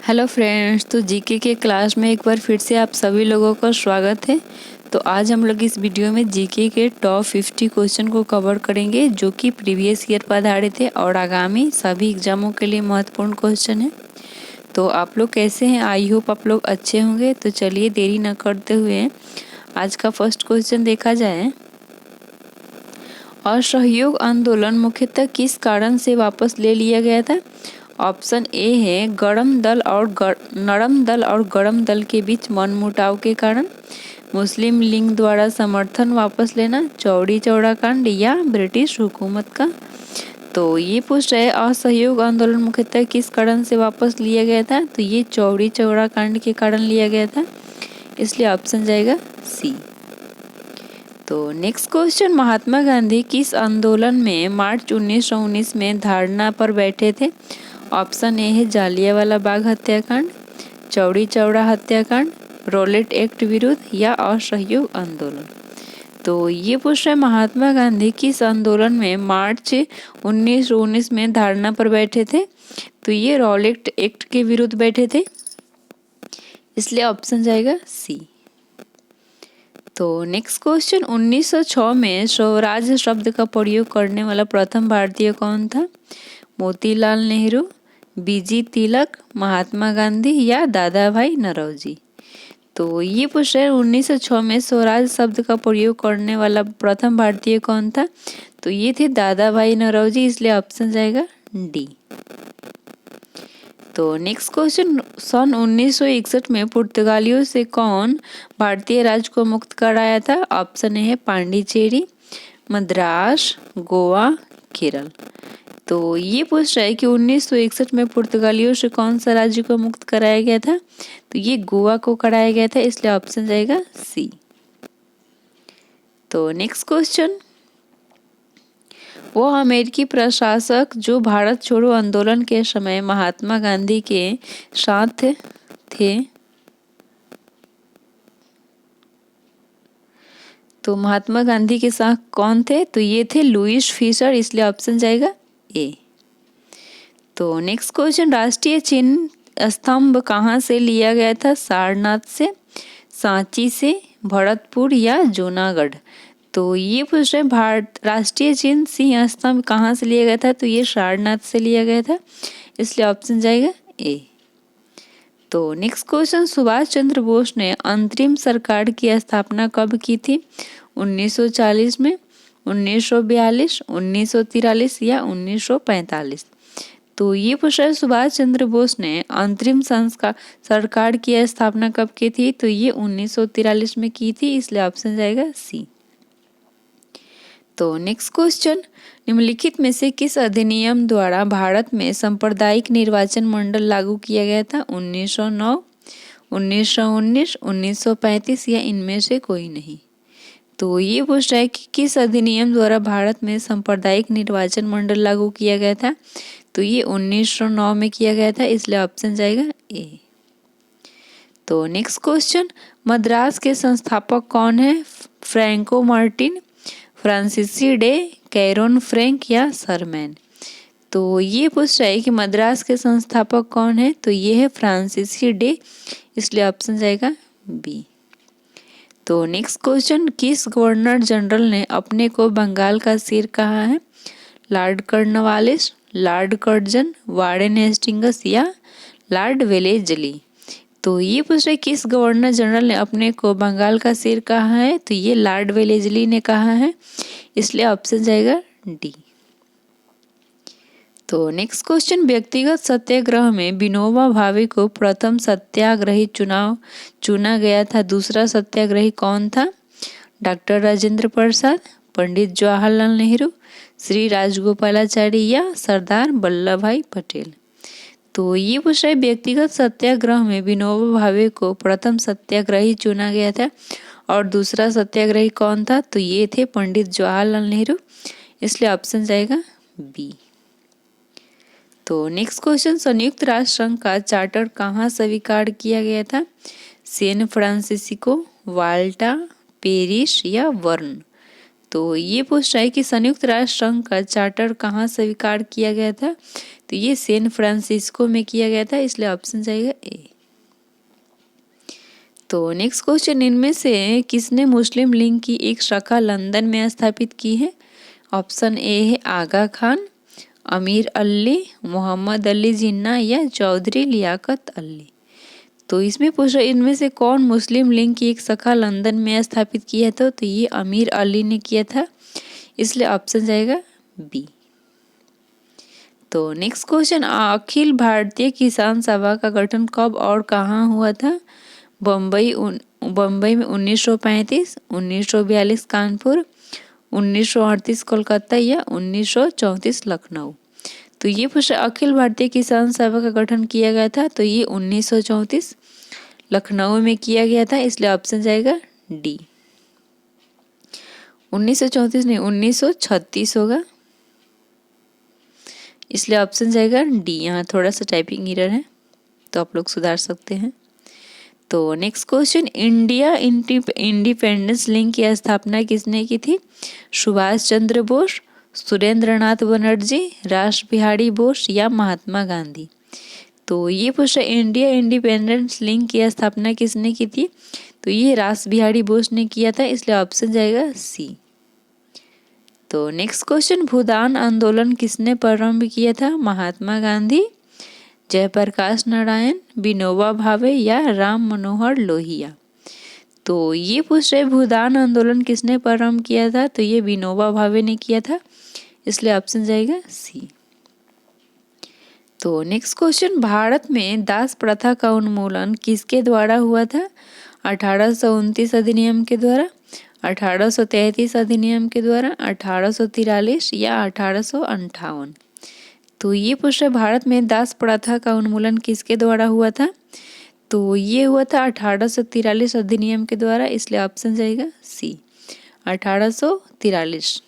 Hello friends, तो GK के class में एक बार फिर से आप सभी लोगों का स्वागत है। तो आज हम लोग इस वीडियो में जीके के टॉप 50 क्वेश्चन को कवर करेंगे जो कि प्रीवियस ईयर पर आधारित है और आगामी सभी एग्जामों के लिए महत्वपूर्ण क्वेश्चन है। तो आप लोग कैसे हैं? आई होप आप लोग अच्छे होंगे। तो चलिए देरी न करते हुए आज का फर्स्ट क्वेश्चन देखा जाए। असहयोग आंदोलन मुख्यतः किस कारण से वापस ले लिया गया था? ऑप्शन ए है नरम दल और गरम दल के बीच मनमुटाव के कारण, मुस्लिम लीग द्वारा समर्थन वापस लेना, चौड़ी चौड़ा कांड या ब्रिटिश हुकूमत का। तो ये पूछ रहे असहयोग आंदोलन मुख्यतः किस कारण से वापस लिया गया था? तो ये चौड़ी चौड़ा कांड के कारण लिया गया था, इसलिए ऑप्शन जाएगा सी। तो नेक्स्ट क्वेश्चन, महात्मा गांधी किस आंदोलन में मार्च 1919 में धरना पर बैठे थे? ऑप्शन ए है जालियांवाला बाग हत्याकांड, चौड़ी चौड़ा हत्याकांड, रॉलेट एक्ट विरुद्ध या असहयोग आंदोलन। तो ये पूछ रहे महात्मा गांधी किस आंदोलन में मार्च 1919 में धरना पर बैठे थे? तो ये रॉलेट एक्ट के विरुद्ध बैठे थे, इसलिए ऑप्शन जाएगा सी। तो नेक्स्ट क्वेश्चन, 1906 में स्वराज शब्द का प्रयोग करने वाला प्रथम भारतीय कौन था? मोतीलाल नेहरू, बीजी तिलक, महात्मा गांधी या दादा भाई नौरोजी। तो ये पूछ रहे 1906 में स्वराज शब्द का प्रयोग करने वाला प्रथम भारतीय कौन था? तो ये थे दादा भाई नौरोजी, इसलिए ऑप्शन जाएगा डी। तो नेक्स्ट क्वेश्चन, सन 1961 में पुर्तगालियों से कौन भारतीय राज को मुक्त कराया था? ऑप्शन ए है पांडिचेरी, मद्रास, गोवा, केरल। तो ये पूछ रहा है कि 1961 में पुर्तगालियों से कौन सा राज्य को मुक्त कराया गया था? तो ये गोवा को कराया गया था, इसलिए ऑप्शन जाएगा सी। तो नेक्स्ट क्वेश्चन, वो अमेरिकी प्रशासक जो भारत छोड़ो आंदोलन के समय महात्मा गांधी के साथ थे, तो महात्मा गांधी के साथ कौन थे? तो ये थे लुईस फिशर, इसलिए ऑप्शन जाएगा ए। तो नेक्स्ट क्वेश्चन, राष्ट्रीय चिन्ह स्तंभ कहाँ से लिया गया था? सारनाथ से, सांची से, भरतपुर या जूनागढ़। तो ये पूछ रहे भारत राष्ट्रीय चिन्ह सिंह स्तंभ कहाँ से लिया गया था? तो ये सारनाथ से लिया गया था, इसलिए ऑप्शन जाएगा ए। तो नेक्स्ट क्वेश्चन, सुभाष चंद्र बोस ने अंतरिम सरकार की स्थापना कब की थी? 1940 में, 1942, 1943 या 1945। तो ये पूछ रहा है सुभाष चंद्र बोस ने अंतरिम सरकार की स्थापना कब की थी? तो ये 1943 में की थी, इसलिए ऑप्शन जाएगा सी। तो नेक्स्ट क्वेश्चन, निम्नलिखित में से किस अधिनियम द्वारा भारत में सांप्रदायिक निर्वाचन मंडल लागू किया गया था? 1909, 1919, 1935 या इनमें से कोई नहीं। तो ये पूछ रहा है कि किस अधिनियम द्वारा भारत में सांप्रदायिक निर्वाचन मंडल लागू किया गया था? तो ये 1909 में किया गया था, इसलिए ऑप्शन जाएगा ए। तो नेक्स्ट क्वेश्चन, मद्रास के संस्थापक कौन है? फ्रैंको मार्टिन, फ्रांसीसी डे, कैरोन फ्रैंक या सरमैन। तो ये पूछ रहा है कि मद्रास के संस्थापक कौन है? तो ये है फ्रांसीसी डे, इसलिए ऑप्शन जाएगा बी। तो नेक्स्ट क्वेश्चन, किस गवर्नर जनरल ने अपने को बंगाल का सिर कहा है? Lord Cornwallis, Lord Curzon, Warren Hastings या लॉर्ड वेलेस्ली। तो ये पूछ रहे किस गवर्नर जनरल ने अपने को बंगाल का सिर कहा है? तो ये लॉर्ड वेलेस्ली ने कहा है, इसलिए ऑप्शन जाएगा डी। तो नेक्स्ट क्वेश्चन, व्यक्तिगत सत्याग्रह में विनोबा भावे को प्रथम सत्याग्रही चुना गया था, दूसरा सत्याग्रही कौन था? डॉक्टर राजेंद्र प्रसाद, पंडित जवाहरलाल नेहरू, श्री राजगोपालाचारी या सरदार वल्लभ भाई पटेल। तो ये पूछ रहे व्यक्तिगत सत्याग्रह में विनोबा भावे को प्रथम सत्याग्रही चुना गया था और दूसरा सत्याग्रही कौन था? तो ये थे पंडित जवाहरलाल नेहरू, इसलिए ऑप्शन जाएगा बी। तो नेक्स्ट क्वेश्चन, संयुक्त राष्ट्र संघ का चार्टर कहाँ स्वीकार किया गया था? सैन फ्रांसिस्को, वाल्टा, पेरिस या बर्न। तो ये पूछ रहा है कि संयुक्त राष्ट्र संघ का चार्टर कहाँ स्वीकार किया गया था? तो ये सैन फ्रांसिस्को में किया गया था, इसलिए ऑप्शन जाएगा ए। तो नेक्स्ट क्वेश्चन, इनमें से किसने मुस्लिम लीग की एक शाखा लंदन में स्थापित की है? ऑप्शन ए है आगा खान, अमीर अली, मोहम्मद अली जिन्ना या चौधरी लियाकत अली। तो इसमें पूछ रहा इनमें से कौन मुस्लिम लीग की एक शाखा लंदन में स्थापित किया था? तो ये अमीर अली ने किया था, इसलिए ऑप्शन जाएगा बी। तो नेक्स्ट क्वेश्चन, अखिल भारतीय किसान सभा का गठन कब और कहाँ हुआ था? बम्बई में 1935, 1942 कानपुर, 1938 कोलकाता या 1934 लखनऊ। तो ये पूछा अखिल भारतीय किसान सभा का गठन किया गया था, तो ये 1934 लखनऊ में किया गया था, इसलिए ऑप्शन जाएगा डी। 1934 नहीं 1936 होगा, इसलिए ऑप्शन जाएगा डी। यहाँ थोड़ा सा टाइपिंग एरर है, तो आप लोग सुधार सकते हैं। तो next question, India independence league की स्थापना किसने की थी? सुभाष चंद्र बोस, सुरेंद्र नाथ बनर्जी, रास बिहारी बोस या महात्मा गांधी। तो ये पूछा इंडिया इंडिपेंडेंस लीग की स्थापना किसने की थी? तो ये रास बिहारी बोस ने किया था, इसलिए ऑप्शन जाएगा सी। तो नेक्स्ट क्वेश्चन, भूदान आंदोलन किसने प्रारंभ किया था? महात्मा गांधी, जयप्रकाश नारायण, विनोबा भावे या राम मनोहर लोहिया। तो ये पूछ रहे भूदान आंदोलन किसने प्रारंभ किया था? तो ये विनोबा भावे ने किया था, इसलिए ऑप्शन जाएगा सी। तो नेक्स्ट क्वेश्चन, भारत में दास प्रथा का उन्मूलन किसके द्वारा हुआ था? 1829 अधिनियम के द्वारा, 1833 अधिनियम के द्वारा, 1843 या 1858। तो ये पूछ रहे भारत में दास प्रथा का उन्मूलन किसके द्वारा हुआ था? तो ये हुआ था 1843 अधिनियम के द्वारा, इसलिए ऑप्शन जाएगा सी 1843।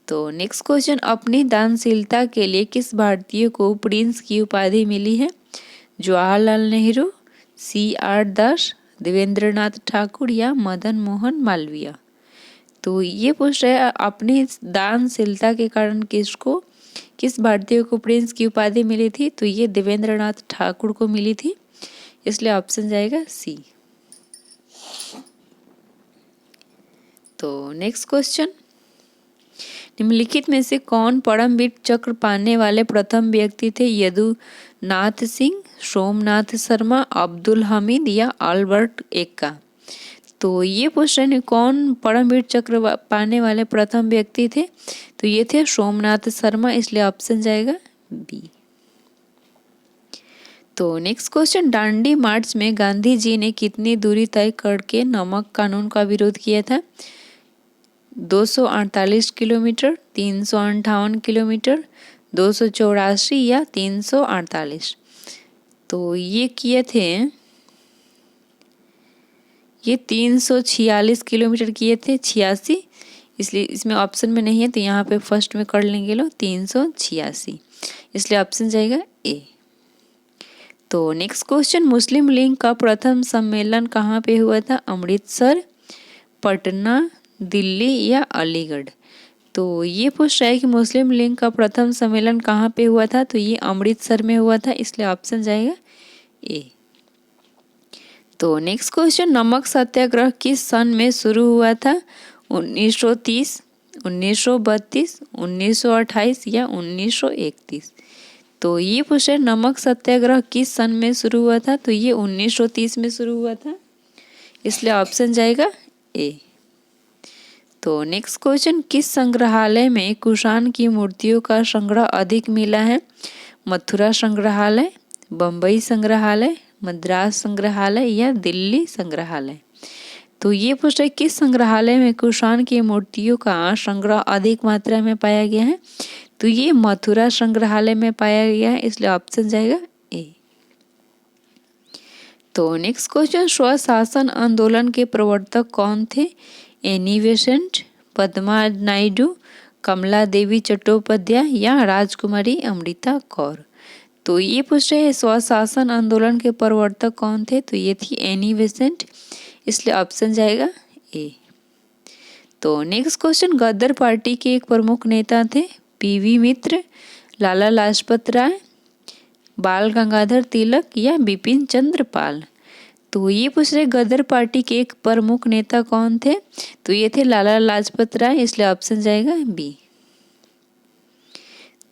तो नेक्स्ट क्वेश्चन, अपनी दानशीलता के लिए किस भारतीय को प्रिंस की उपाधि मिली है? जवाहरलाल नेहरू, CR दास, देवेंद्रनाथ ठाकुर या मदन मोहन मालवीय। तो ये पूछ रहे अपनी दानशीलता के कारण किस भारतीय को प्रिंस की उपाधि मिली थी? तो ये देवेंद्रनाथ ठाकुर को मिली थी, इसलिए ऑप्शन जाएगा सी। तो नेक्स्ट क्वेश्चन, निम्नलिखित में से कौन परमवीर चक्र पाने वाले प्रथम व्यक्ति थे? यदुनाथ सिंह, सोमनाथ शर्मा, अब्दुल हमीद या अल्बर्ट एक्का। तो ये पूछ रहे हैं कौन परमवीर चक्र पाने वाले प्रथम व्यक्ति थे? तो ये थे सोमनाथ शर्मा, इसलिए ऑप्शन जाएगा बी। तो नेक्स्ट क्वेश्चन, दांडी मार्च में गांधी जी ने कितनी दूरी तय करके नमक कानून का विरोध किया था? 248 किलोमीटर, 358 किलोमीटर, 284 या 348। तो ये किए थे, ये 346 किलोमीटर किए थे, 86, इसलिए इसमें ऑप्शन में नहीं है, तो यहाँ पे फर्स्ट में कर लेंगे लो 386, इसलिए ऑप्शन जाएगा ए। तो नेक्स्ट क्वेश्चन, मुस्लिम लीग का प्रथम सम्मेलन कहाँ पे हुआ था? अमृतसर, पटना, दिल्ली या अलीगढ़। तो ये पूछ रहा है कि मुस्लिम लीग का प्रथम सम्मेलन कहाँ पे हुआ था? तो ये अमृतसर में हुआ था, इसलिए ऑप्शन जाएगा ए। तो नेक्स्ट क्वेश्चन, नमक सत्याग्रह किस सन में शुरू हुआ था? 1930, 1932, 1928 या 1931। तो ये पूछ रहे नमक सत्याग्रह किस सन में शुरू हुआ था? तो ये 1930 में शुरू हुआ था, इसलिए ऑप्शन जाएगा ए। तो नेक्स्ट क्वेश्चन, किस संग्रहालय में कुषाण की मूर्तियों का संग्रह अधिक मिला है? मथुरा संग्रहालय, बम्बई संग्रहालय, मद्रास संग्रहालय या दिल्ली संग्रहालय। तो ये पूछ रहे किस संग्रहालय में कुषाण की मूर्तियों का संग्रह अधिक मात्रा में पाया गया है? तो ये मथुरा संग्रहालय में पाया गया है, इसलिए ऑप्शन जाएगा ए। तो नेक्स्ट क्वेश्चन, स्वशासन आंदोलन के प्रवर्तक कौन थे? एनी बेसेंट, पद्मा नायडू, कमला देवी चट्टोपाध्याय या राजकुमारी अमृता कौर। तो ये पूछ रहे हैं स्वशासन आंदोलन के प्रवर्तक कौन थे? तो ये थी एनी बेसेंट, इसलिए ऑप्शन जाएगा ए। तो नेक्स्ट क्वेश्चन, गदर पार्टी के एक प्रमुख नेता थे? PV मित्र, लाला लाजपत राय, बाल गंगाधर तिलक या बिपिन चंद्र पाल। तो ये पूछ रहे गदर पार्टी के एक प्रमुख नेता कौन थे, तो ये थे लाला लाजपत राय, इसलिए ऑप्शन जाएगा बी।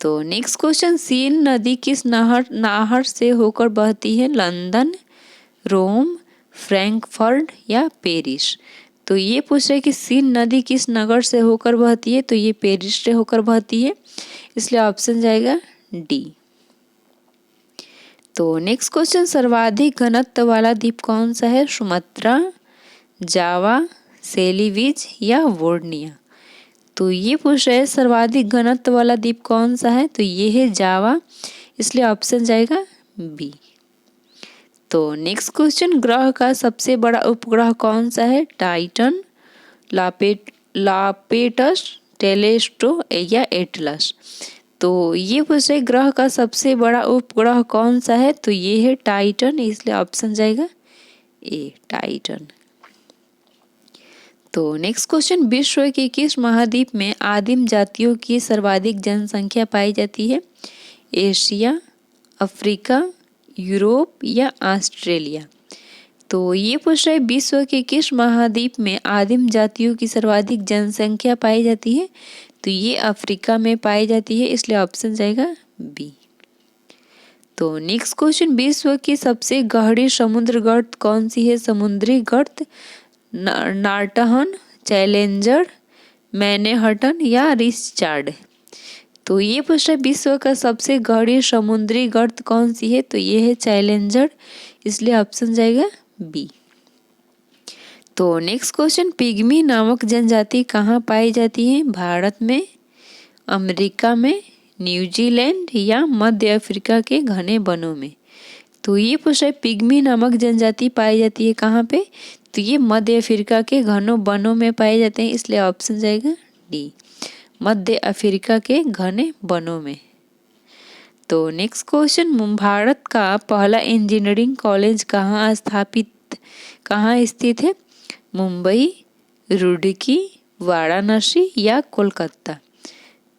तो नेक्स्ट क्वेश्चन, सीन नदी किस नाहर से होकर बहती है, लंदन, रोम, फ्रैंकफर्ट या पेरिस। तो ये पूछ रहे कि सीन नदी किस नगर से होकर बहती है, तो ये पेरिस से होकर बहती है, इसलिए ऑप्शन जाएगा डी। तो नेक्स्ट क्वेश्चन, सर्वाधिक घनत्व वाला द्वीप कौन सा है, सुमात्रा, जावा, सेलिविज या बोर्निया। तो ये पूछ रहे हैं सर्वाधिक घनत्व वाला द्वीप कौन सा है, तो ये है जावा, इसलिए ऑप्शन जाएगा बी। तो नेक्स्ट क्वेश्चन, ग्रह का सबसे बड़ा उपग्रह कौन सा है, टाइटन, लापेटस, टेलेस्टो या एटलस। तो ये पूछ रहे ग्रह का सबसे बड़ा उपग्रह कौन सा है, तो ये है टाइटन, इसलिए ऑप्शन जाएगा ए, टाइटन। तो नेक्स्ट क्वेश्चन, विश्व के किस महाद्वीप में आदिम जातियों की सर्वाधिक जनसंख्या पाई जाती है, एशिया, अफ्रीका, यूरोप या ऑस्ट्रेलिया। तो ये पूछ रहे विश्व के किस महाद्वीप में आदिम जातियों की सर्वाधिक जनसंख्या पाई जाती है, तो ये अफ्रीका में पाई जाती है, इसलिए ऑप्शन जाएगा बी। तो नेक्स्ट क्वेश्चन, विश्व की सबसे गहरी समुद्र गर्त कौन सी है, समुद्री गर्त, नार्टहन, चैलेंजर, मैनहट्टन या रिचर्ड। तो ये पूछ रहा है विश्व का सबसे गहरी समुद्री गर्त कौन सी है, तो ये है चैलेंजर, इसलिए ऑप्शन जाएगा बी। तो नेक्स्ट क्वेश्चन, पिग्मी नामक जनजाति कहाँ पाई जाती है, भारत में, अमेरिका में, न्यूजीलैंड या मध्य अफ्रीका के घने वनों में। तो ये पूछ रहा है पिग्मी नामक जनजाति पाई जाती है कहाँ पे, तो ये मध्य अफ्रीका के घनों वनों में पाए जाते हैं, इसलिए ऑप्शन जाएगा डी, मध्य अफ्रीका के घने वनों में। तो नेक्स्ट क्वेश्चन, भारत का पहला इंजीनियरिंग कॉलेज कहाँ स्थित है, मुंबई, रुड़की, वाराणसी या कोलकाता।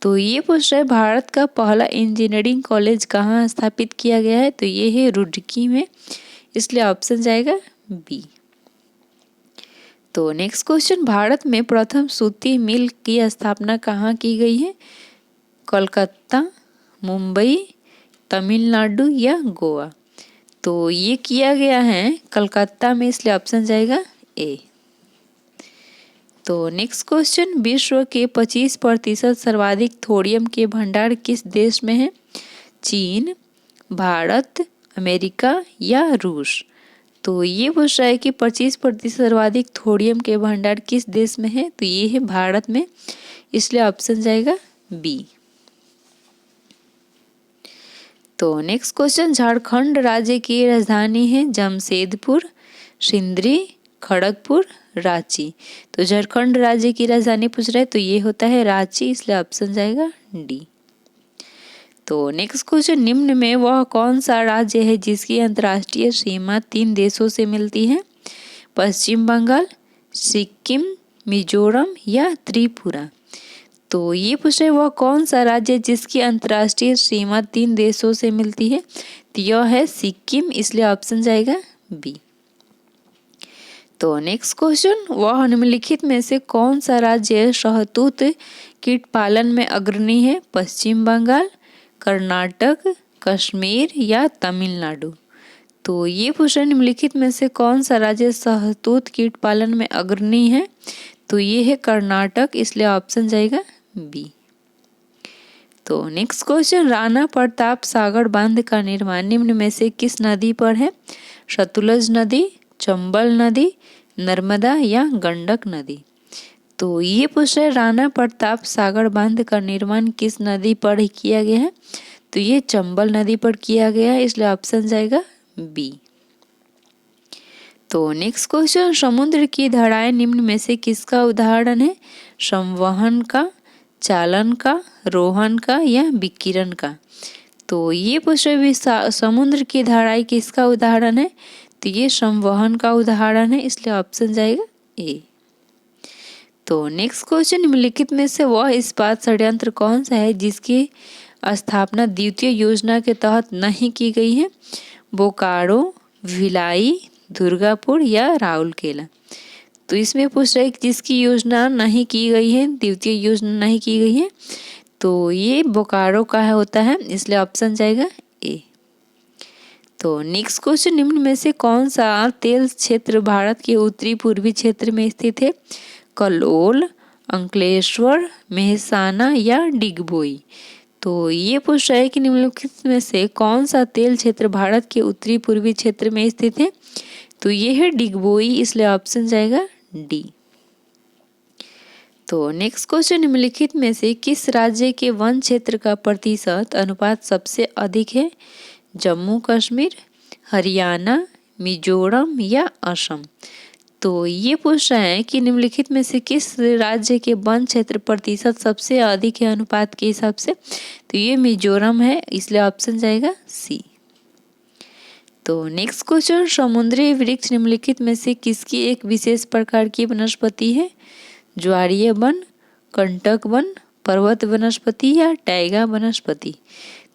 तो ये पूछ रहा है भारत का पहला इंजीनियरिंग कॉलेज कहाँ स्थापित किया गया है, तो ये है रुड़की में, इसलिए ऑप्शन जाएगा बी। तो नेक्स्ट क्वेश्चन, भारत में प्रथम सूती मिल की स्थापना कहाँ की गई है, कोलकाता, मुंबई, तमिलनाडु या गोवा। तो ये किया गया है कलकत्ता में, इसलिए ऑप्शन जाएगा ए। तो नेक्स्ट क्वेश्चन, विश्व के 25% सर्वाधिक थोरियम के भंडार किस देश में है, चीन, भारत, अमेरिका या रूस। तो ये पूछ रहा है कि 25% सर्वाधिक थोरियम के भंडार किस देश में है, तो ये है भारत में, इसलिए ऑप्शन जाएगा बी। तो नेक्स्ट क्वेश्चन, झारखंड राज्य की राजधानी है जमशेदपुर, सिंदरी, खड़गपुर, रांची। तो झारखंड राज्य की राजधानी पूछ रहा है, तो ये होता है रांची, इसलिए ऑप्शन जाएगा डी। तो नेक्स्ट क्वेश्चन, निम्न में वह कौन सा राज्य है जिसकी अंतर्राष्ट्रीय सीमा 3 देशों से मिलती है, पश्चिम बंगाल, सिक्किम, मिजोरम या त्रिपुरा। तो ये पूछ रहे वह कौन सा राज्य जिसकी अंतर्राष्ट्रीय सीमा 3 देशों से मिलती है, तो यह है सिक्किम, इसलिए ऑप्शन जाएगा बी। तो नेक्स्ट क्वेश्चन, वह निम्नलिखित में से कौन सा राज्य शहतूत कीट पालन में अग्रणी है, पश्चिम बंगाल, कर्नाटक, कश्मीर या तमिलनाडु। तो ये पूछ रहे निम्नलिखित में से कौन सा राज्य शहतूत कीट पालन में अग्रणी है, तो ये है कर्नाटक, इसलिए ऑप्शन जाएगा बी। तो नेक्स्ट क्वेश्चन, राणा प्रताप सागर बांध का निर्माण निम्न में से किस नदी पर है, सतलुज नदी, चंबल नदी, नर्मदा या गंडक नदी। तो ये पूछ रहे राणा प्रताप सागर बांध का निर्माण किस नदी पर किया गया है, तो ये चंबल नदी पर किया गया है, इसलिए ऑप्शन जाएगा बी। तो नेक्स्ट क्वेश्चन, समुद्र की धाराएं निम्न में से किसका उदाहरण है, संवहन का, चालन का, रोहन का या विकिरण का। तो ये पूछ रहे समुद्र की धाराएं किसका उदाहरण है, तो ये संवहन का उदाहरण है, इसलिए ऑप्शन जाएगा ए। तो नेक्स्ट क्वेश्चन, निम्नलिखित में से वह इस्पात षड्यंत्र कौन सा है जिसकी स्थापना द्वितीय योजना के तहत नहीं की गई है? बोकारो, भिलाई, दुर्गापुर या राउरकेला। तो इसमें पूछ रहा है कि जिसकी योजना नहीं की गई है, द्वितीय योजना नहीं की गई है, तो ये बोकारो का होता है, इसलिए ऑप्शन जाएगा ए। तो नेक्स्ट क्वेश्चन, निम्न में से कौन सा तेल क्षेत्र भारत के उत्तरी पूर्वी क्षेत्र में स्थित है? कलोल, अंकलेश्वर, मेहसाना या डिगबोई। तो ये पूछ रहा है कि निम्नलिखित में से कौन सा तेल क्षेत्र भारत के उत्तरी पूर्वी क्षेत्र में स्थित है? तो ये है डिगबोई, इसलिए ऑप्शन जाएगा डी। तो नेक्स्ट क्वेश्चन, निम्नलिखित में से किस राज्य के वन क्षेत्र का प्रतिशत अनुपात सबसे अधिक है? जम्मू कश्मीर, हरियाणा, मिजोरम या असम। तो ये पूछ रहे हैं कि निम्नलिखित में से किस राज्य के वन क्षेत्र प्रतिशत सबसे अधिक है अनुपात के हिसाब से? तो ये मिजोरम है, इसलिए ऑप्शन जाएगा सी। तो नेक्स्ट क्वेश्चन, समुद्री वृक्ष निम्नलिखित में से किसकी एक विशेष प्रकार की वनस्पति है? ज्वारीय वन, कंटक वन, पर्वत वनस्पति या टैगा वनस्पति।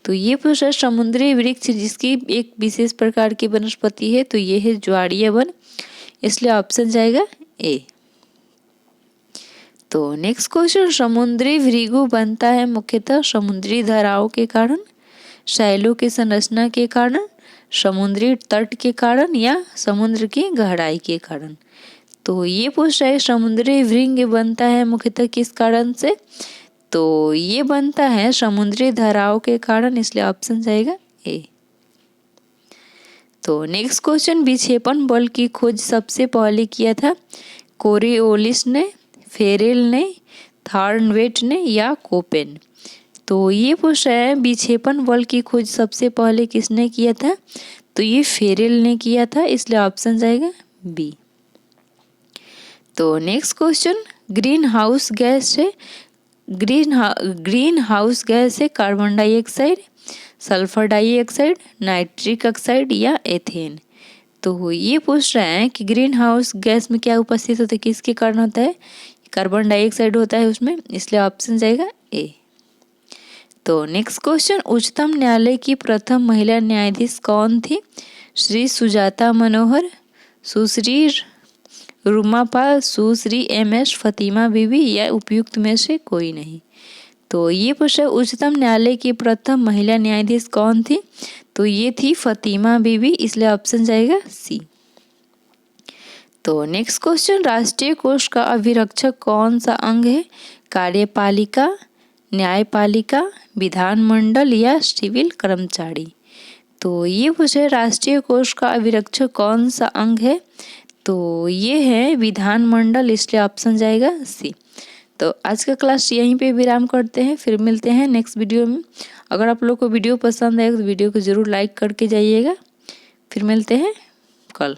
तो ये पूछ रहा है समुद्री वृक्ष जिसकी एक विशेष प्रकार की वनस्पति है, तो ये है ज्वारीय वन, इसलिए ऑप्शन जाएगा ए। तो नेक्स्ट क्वेश्चन, समुद्री भृगु बनता है मुख्यतः समुद्री धाराओं के कारण, शैलों की संरचना के कारण, समुद्री तट के कारण या समुद्र की गहराई के कारण। तो ये पूछ रहा है समुद्री भृंग बनता है मुख्यतः किस कारण से? तो ये बनता है समुद्री धाराओं के कारण, इसलिए ऑप्शन जाएगा ए। तो नेक्स्ट क्वेश्चन, विक्षेपण बल की खोज सबसे पहले किया था? कोरिओलिस ने, फेरेल ने, थॉर्नवेट ने या कोपेन। तो ये पूछ रहा है विक्षेपण बल की खोज सबसे पहले किसने किया था? तो ये फेरेल ने किया था, इसलिए ऑप्शन जाएगा बी। तो next question, greenhouse gas है carbon dioxide, sulphur dioxide, nitric oxide या एथेन। तो ये पूछ रहा है कि ग्रीन हाउस गैस में क्या उपस्थित होता है, किसके कारण होता है? कार्बन डाइऑक्साइड होता है उसमें, इसलिए ऑप्शन जाएगा ए। तो नेक्स्ट क्वेश्चन, उच्चतम न्यायालय की प्रथम महिला न्यायाधीश कौन थी? श्री सुजाता मनोहर, सुश्री रूमापाल, सुश्री MS फतिमा बीबी या उपयुक्त में से कोई नहीं। तो ये पूछा उच्चतम न्यायालय की प्रथम महिला न्यायाधीश कौन थी? तो ये थी फतिमा बीबी, इसलिए ऑप्शन जाएगा सी। तो नेक्स्ट क्वेश्चन, राष्ट्रीय कोष का अभिरक्षक कौन सा अंग है? कार्यपालिका, न्यायपालिका, विधानमंडल या सिविल कर्मचारी। तो ये पूछे राष्ट्रीय कोष का अभिरक्षक कौन सा अंग है? तो ये है विधानमंडल, इसलिए ऑप्शन जाएगा सी। तो आज का क्लास यहीं पे विराम करते हैं, फिर मिलते हैं नेक्स्ट वीडियो में। अगर आप लोग को वीडियो पसंद आए तो वीडियो को ज़रूर लाइक करके जाइएगा। फिर मिलते हैं कल।